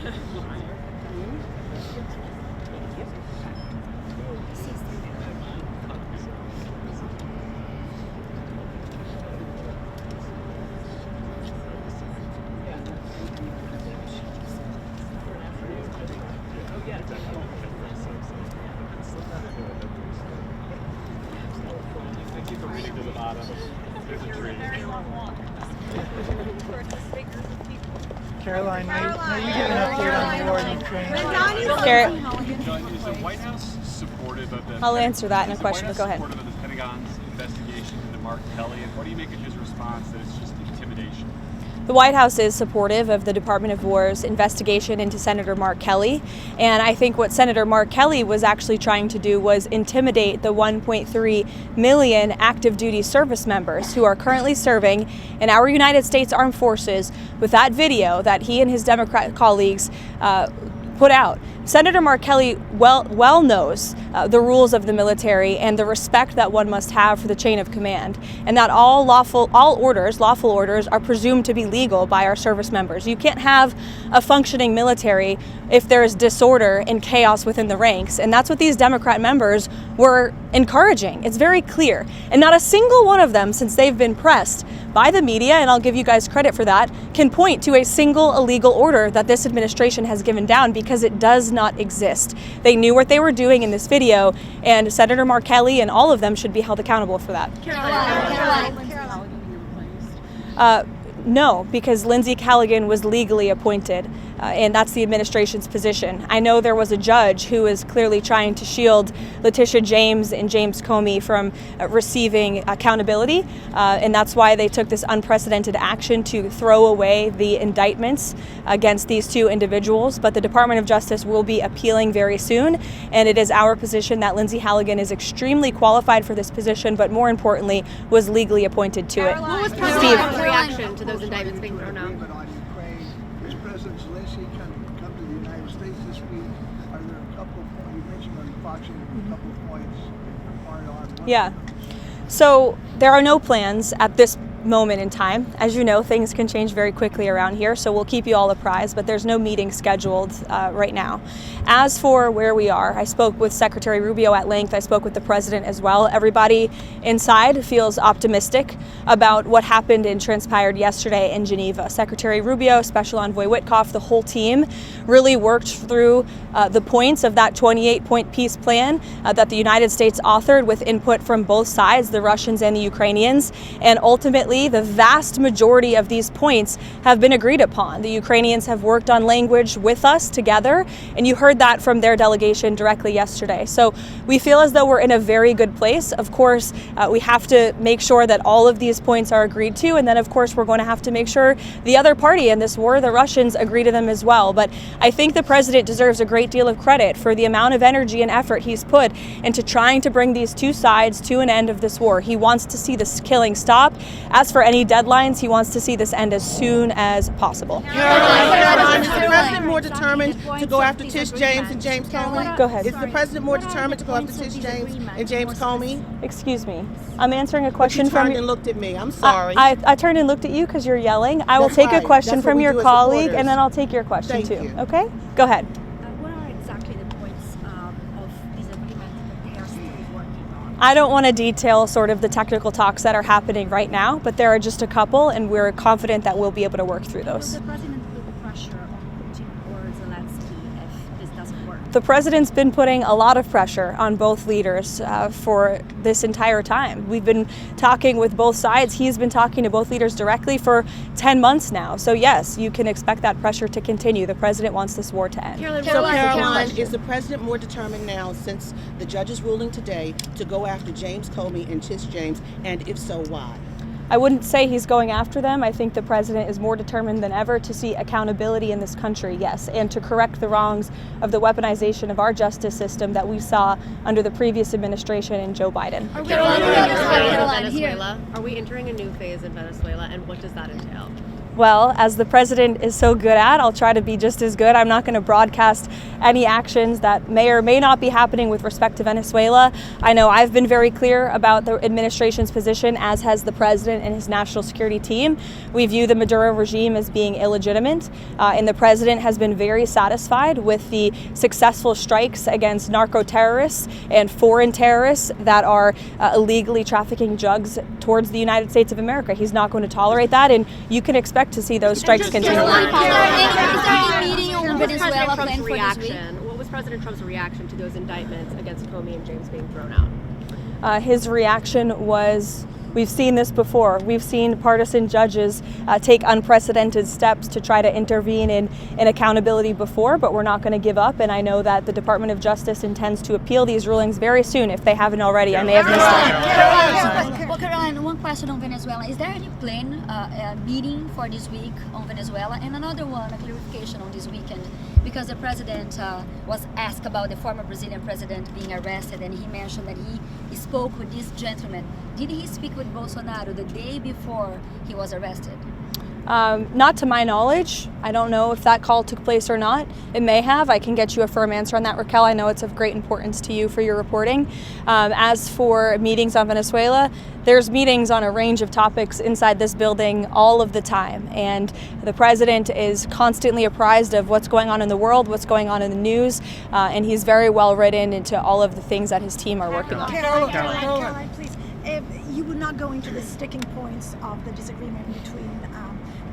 Thank you for reading to the bottom. There's a tree. Karoline, may you give an update on the war in Ukraine? Garrett. Is the White House supportive of the... I'll answer that in a question, but go ahead. Supportive of the Pentagon's investigation into Mark Kelly, and what do you make of his response that it's just intimidation? The White House is supportive of the Department of War's investigation into Senator Mark Kelly, and I think what Senator Mark Kelly was actually trying to do was intimidate the 1.3 million active duty service members who are currently serving in our United States Armed Forces with that video that he and his Democrat colleagues put out. Senator Mark Kelly well knows the rules of the military and the respect that one must have for the chain of command, and that all lawful orders are presumed to be legal by our service members. You can't have a functioning military if there is disorder and chaos within the ranks, and that's what these Democrat members were encouraging. It's very clear, and not a single one of them, since they've been pressed by the media, and I'll give you guys credit for that, can point to a single illegal order that this administration has given down, because it does not exist. They knew what they were doing in this video, and Senator Mark Kelly and all of them should be held accountable for that. No, because Lindsey Callaghan was legally appointed, and that's the administration's position. I know there was a judge who is clearly trying to shield Letitia James and James Comey from receiving accountability, and that's why they took this unprecedented action to throw away the indictments against these two individuals. But the Department of Justice will be appealing very soon, and it is our position that Lindsey Callaghan is extremely qualified for this position, but more importantly, was legally appointed to it. What was Steve. reaction to those indictments being thrown out? On Ukraine, is President Zelensky come to the United States this week? Are there a couple of points, you mentioned on Fox, a couple of points required on? Yeah. So there are no plans at this moment in time. As you know, things can change very quickly around here, so we'll keep you all apprised, but there's no meeting scheduled right now. As for where we are, I spoke with Secretary Rubio at length. I spoke with the president as well. Everybody inside feels optimistic about what happened and transpired yesterday in Geneva. Secretary Rubio, Special Envoy Witkoff, the whole team really worked through the points of that 28-point peace plan that the United States authored with input from both sides, the Russians and the Ukrainians, and ultimately the vast majority of these points have been agreed upon. The Ukrainians have worked on language with us together, and you heard that from their delegation directly yesterday. So we feel as though we're in a very good place. Of course, we have to make sure that all of these points are agreed to, and then of course we're going to have to make sure the other party in this war, the Russians, agree to them as well. But I think the president deserves a great deal of credit for the amount of energy and effort he's put into trying to bring these two sides to an end of this war. He wants to see this killing stop. As for any deadlines, he wants to see this end as soon as possible. Karoline, is the president more determined to go after Tish James and James Comey? Go ahead. Is the president more determined to go after Tish James and James Comey? Excuse me. I'm answering a You question from turned you. and looked at me. I'm sorry. I turned and looked at you because you're yelling. I will That's take a right. question That's what from we your do as colleague, reporters. and then I'll take your question Thank too. you. Okay? Go ahead. What are exactly the points of disagreement that they are still working on? I don't want to detail sort of the technical talks that are happening right now, but there are just a couple, and we're confident that we'll be able to work through Will those. the president put pressure on Putin or Zelensky if this doesn't work? The president's been putting a lot of pressure on both leaders for this entire time. We've been talking with both sides. He's been talking to both leaders directly for 10 months now. So yes, you can expect that pressure to continue. The president wants this war to end. So Karoline, is the president more determined now, since the judge's ruling today, to go after James Comey and Tish James, and if so, why? I wouldn't say he's going after them. I think the president is more determined than ever to see accountability in this country, yes, and to correct the wrongs of the weaponization of our justice system that we saw under the previous administration and Joe Biden. Are we entering a new phase in Venezuela? Are we entering a new phase in Venezuela, and what does that entail? Well, as the president is so good at, I'll try to be just as good. I'm not going to broadcast any actions that may or may not be happening with respect to Venezuela. I know I've been very clear about the administration's position, as has the president and his national security team. We view the Maduro regime as being illegitimate, and the president has been very satisfied with the successful strikes against narco-terrorists and foreign terrorists that are illegally trafficking drugs towards the United States of America. He's not going to tolerate that, and you can expect to see those strikes continue. What was President Trump's reaction to those indictments against Comey and James being thrown out? His reaction was, we've seen this before. We've seen partisan judges take unprecedented steps to try to intervene in accountability before, but we're not going to give up. And I know that the Department of Justice intends to appeal these rulings very soon, if they haven't already. I may have missed it. Well, Karoline, one question on Venezuela. Is there any planned meeting for this week on Venezuela? And another one, a clarification on this weekend, because the president was asked about the former Brazilian president being arrested, and he mentioned that he spoke with this gentleman. Did he speak with Bolsonaro the day before he was arrested? Not to my knowledge. I don't know if that call took place or not. It may have. I can get you a firm answer on that, Raquel. I know it's of great importance to you for your reporting. As for meetings on Venezuela, there's meetings on a range of topics inside this building all of the time. And the president is constantly apprised of what's going on in the world, what's going on in the news, and he's very well written into all of the things that his team are working on. Karoline, please. You would not go into the sticking points of the disagreement between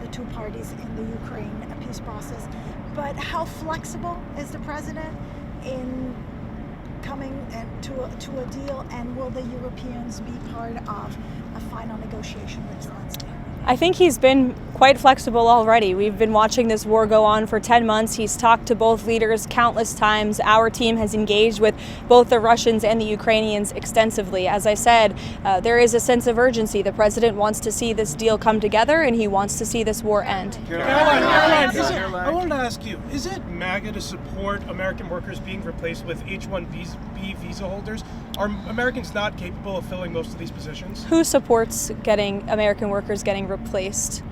the two parties in the Ukraine peace process, but how flexible is the president in coming to a deal, and will the Europeans be part of a final negotiation with Zelensky? I think he's been quite flexible already. We've been watching this war go on for 10 months. He's talked to both leaders countless times. Our team has engaged with both the Russians and the Ukrainians extensively. As I said, there is a sense of urgency. The president wants to see this deal come together, and he wants to see this war end. Karoline, I wanted to ask you, is it MAGA to support American workers being replaced with H-1B visa holders? Are Americans not capable of filling most of these positions? Who supports getting American workers getting replaced?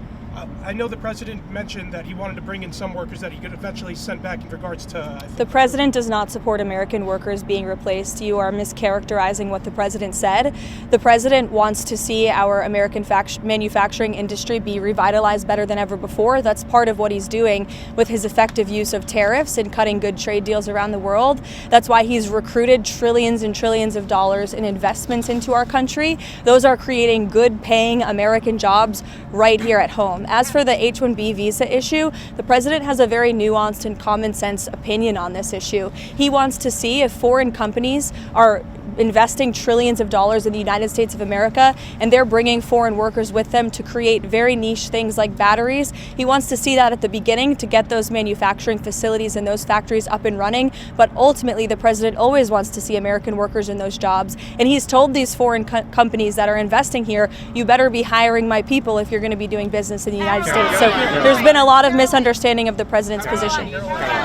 I know the president mentioned that he wanted to bring in some workers that he could eventually send back in regards to... The president does not support American workers being replaced. You are mischaracterizing what the president said. The president wants to see our American manufacturing industry be revitalized better than ever before. That's part of what he's doing with his effective use of tariffs and cutting good trade deals around the world. That's why he's recruited trillions and trillions of dollars in investments into our country. Those are creating good paying American jobs right here at home. As for the H-1B visa issue, the president has a very nuanced and common sense opinion on this issue. He wants to see if foreign companies are investing trillions of dollars in the United States of America and they're bringing foreign workers with them to create very niche things like batteries. He wants to see that at the beginning to get those manufacturing facilities and those factories up and running, but ultimately the president always wants to see American workers in those jobs, and he's told these foreign companies that are investing here, you better be hiring my people if you're going to be doing business in the United States. So there's been a lot of misunderstanding of the president's position.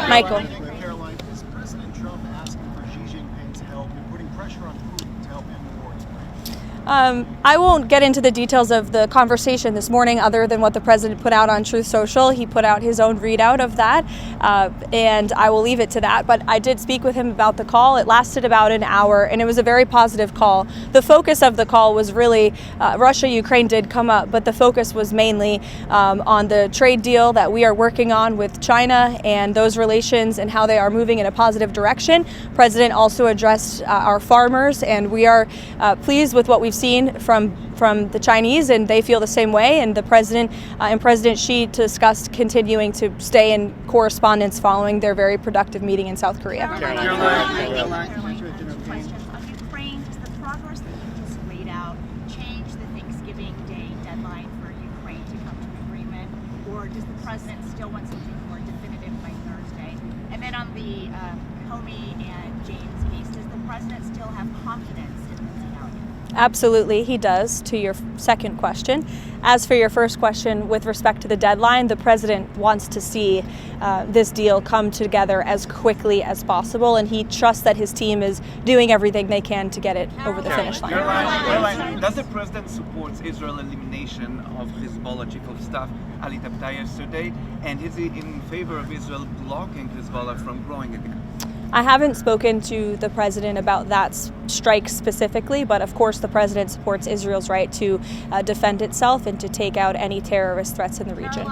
Michael. Karoline, is President Trump asking for Xi Jinping's help in putting pressure on Putin to help end the war in Ukraine? I won't get into the details of the conversation this morning other than what the president put out on Truth Social. He put out his own readout of that, and I will leave it to that. But I did speak with him about the call. It lasted about an hour, and it was a very positive call. The focus of the call was really Russia-Ukraine did come up, but the focus was mainly on the trade deal that we are working on with China and those relations and how they are moving in a positive direction. The president also addressed our farmers, and we are pleased with what we've seen from the Chinese, and they feel the same way. And the president and President Xi discussed continuing to stay in correspondence following their very productive meeting in South Korea. Caroline, questions on Ukraine. Does the progress that you just laid out change the Thanksgiving Day deadline for Ukraine to come to an agreement, or does the president still want something more definitive by Thursday? And then on the Comey and James case, does the president still have confidence in this outcome? Absolutely, he does, to your second question. As for your first question with respect to the deadline, the president wants to see this deal come together as quickly as possible, and he trusts that his team is doing everything they can to get it over the finish line. Caroline, does the president support Israel's elimination of Hezbollah chief of staff Ali Tabtai yesterday, and is he in favor of Israel blocking Hezbollah from growing again? I haven't spoken to the president about that strike specifically, but of course the president supports Israel's right to defend itself and to take out any terrorist threats in the region.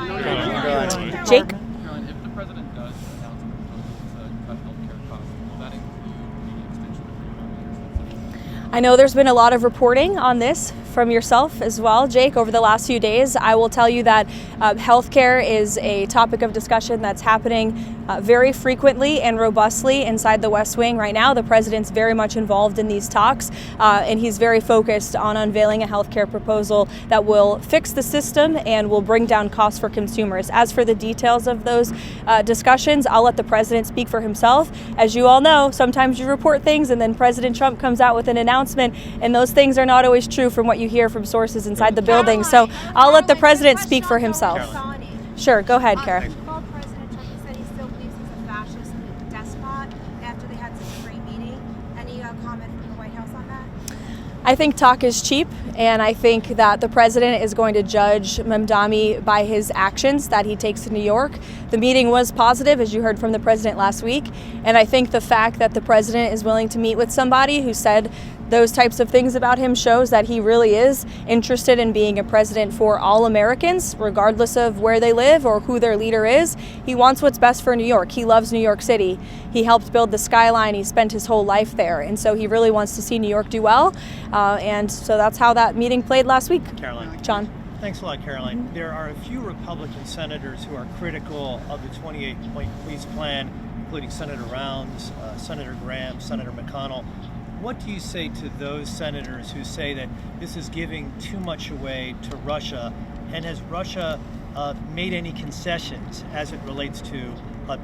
Jake? Caroline, if the president does announce a proposal to cut healthcare costs, will that include the extension of lawmakers? I know there's been a lot of reporting on this from yourself as well, Jake, over the last few days. I will tell you that healthcare is a topic of discussion that's happening very frequently and robustly inside the West Wing right now. The president's very much involved in these talks, and he's very focused on unveiling a healthcare proposal that will fix the system and will bring down costs for consumers. As for the details of those discussions, I'll let the president speak for himself. As you all know, sometimes you report things and then President Trump comes out with an announcement, and those things are not always true from what you hear from sources inside the building. So I'll let the president speak for himself. Sure, go ahead, Kara. President Trump said he still believes he's a fascist and a despot after they had such a great meeting. Any comment from the White House on that? I think talk is cheap, and I think that the president is going to judge Mamdani by his actions that he takes in New York. The meeting was positive, as you heard from the president last week, and I think the fact that the president is willing to meet with somebody who said those types of things about him shows that he really is interested in being a president for all Americans, regardless of where they live or who their leader is. He wants what's best for New York. He loves New York City. He helped build the skyline. He spent his whole life there. And so he really wants to see New York do well. And so that's how that meeting played last week. Caroline. John. Thanks a lot, Caroline. There are a few Republican senators who are critical of the 28-point police plan, including Senator Rounds, Senator Graham, Senator McConnell. What do you say to those senators who say that this is giving too much away to Russia? And has Russia made any concessions as it relates to a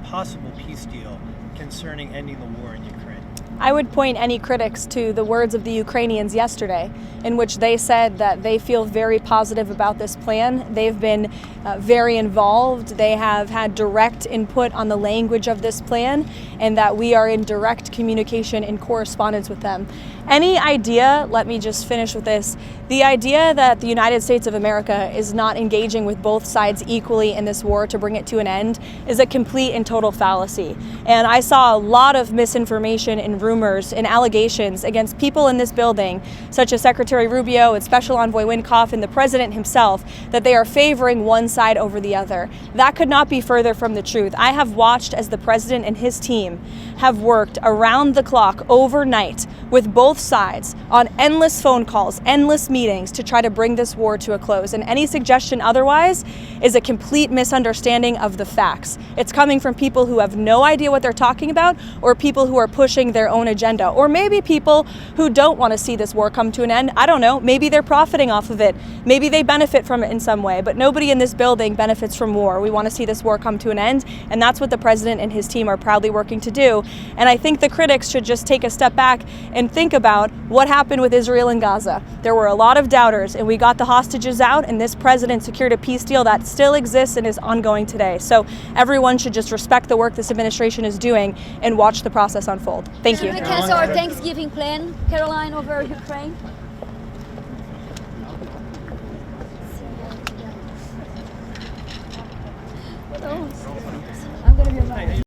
possible peace deal concerning ending the war in Ukraine? I would point any critics to the words of the Ukrainians yesterday, in which they said that they feel very positive about this plan. They've been very involved. They have had direct input on the language of this plan, and that we are in direct communication and correspondence with them. Any idea, let me just finish with this, the idea that the United States of America is not engaging with both sides equally in this war to bring it to an end is a complete and total fallacy. And I saw a lot of misinformation and rumors and allegations against people in this building, such as Secretary Rubio and Special Envoy Wynkoff and the President himself, that they are favoring one side over the other. That could not be further from the truth. I have watched as the President and his team have worked around the clock overnight with both sides on endless phone calls, endless meetings to try to bring this war to a close. And any suggestion otherwise is a complete misunderstanding of the facts. It's coming from people who have no idea what they're talking about, or people who are pushing their own agenda, or maybe people who don't want to see this war come to an end. I don't know. Maybe they're profiting off of it. Maybe they benefit from it in some way, but nobody in this building benefits from war. We want to see this war come to an end, and that's what the president and his team are proudly working to do. And I think the critics should just take a step back and think about what happened with Israel and Gaza. There were a lot of doubters, and we got the hostages out, and this president secured a peace deal that still exists and is ongoing today. So everyone should just respect the work this administration is doing and watch the process unfold. Thank you. Can we cancel our Thanksgiving plan, Caroline, over Ukraine?